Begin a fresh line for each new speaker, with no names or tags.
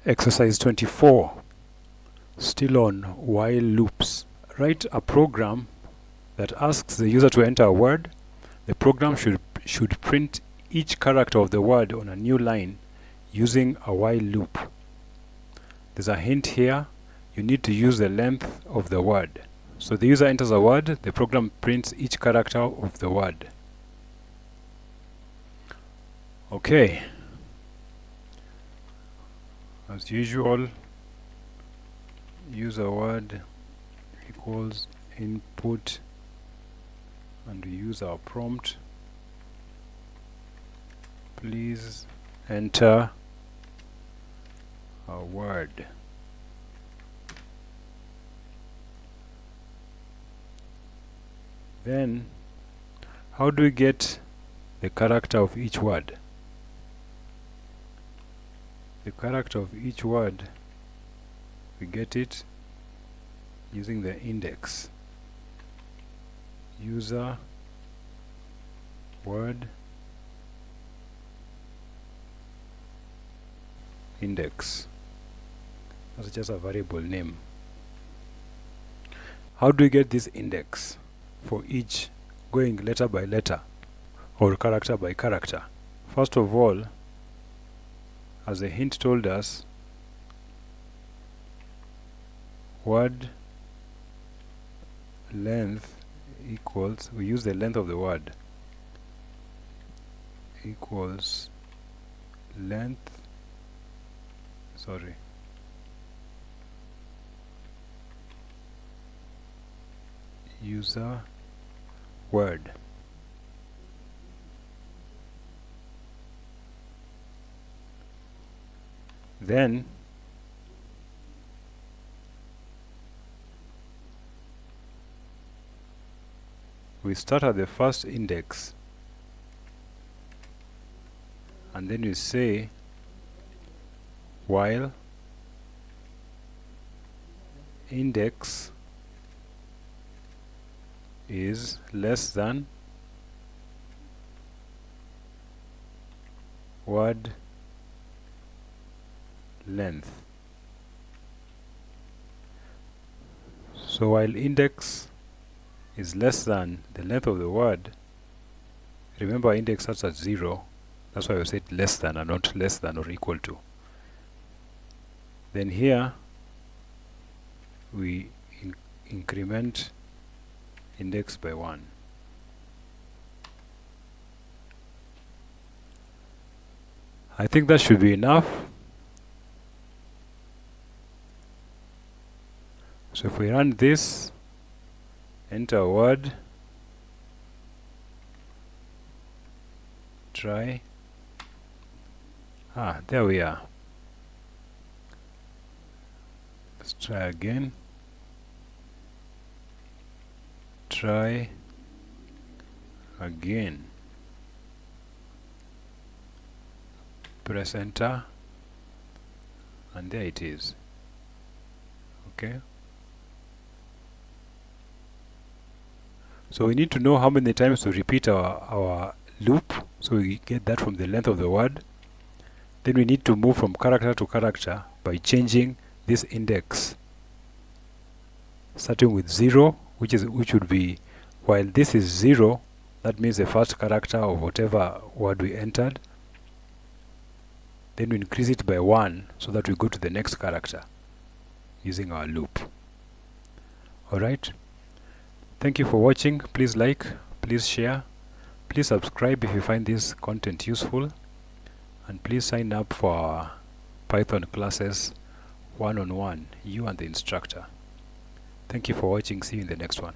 Exercise 24, still on while loops. Write a program that asks the user to enter a word. The program should print each character of the word on a new line using a while loop. There's a hint here. You need to use the length of the word. So the user enters a word, the program prints each character of the word. Okay. As usual, user word equals input, and we use our prompt. Please enter a word. Then, how do we get the character of each word? The character of each word, we get it using the index. User word index. That's just a variable name. How do we get this index for each, going letter by letter or character by character? First of all, as the hint told us, word length equals, we use the length of the word, equals length, user word. Then we start at the first index, and then you say while index is less than word length. So while index is less than the length of the word, remember index starts at 0, that's why we said less than and not less than or equal to. Then here we increment index by 1. I think that should be enough. So if we run this, enter a word, try, there we are. Let's try again, try again, press enter, and there it is. Okay. So we need to know how many times to repeat our loop, so we get that from the length of the word. Then we need to move from character to character by changing this index, starting with 0, which would be, while this is 0, that means the first character of whatever word we entered. Then we increase it by 1 so that we go to the next character using our loop. Alright. Thank you for watching. Please like, please share, please subscribe if you find this content useful, and please sign up for our Python classes one-on-one, you and the instructor. Thank you for watching. See you in the next one.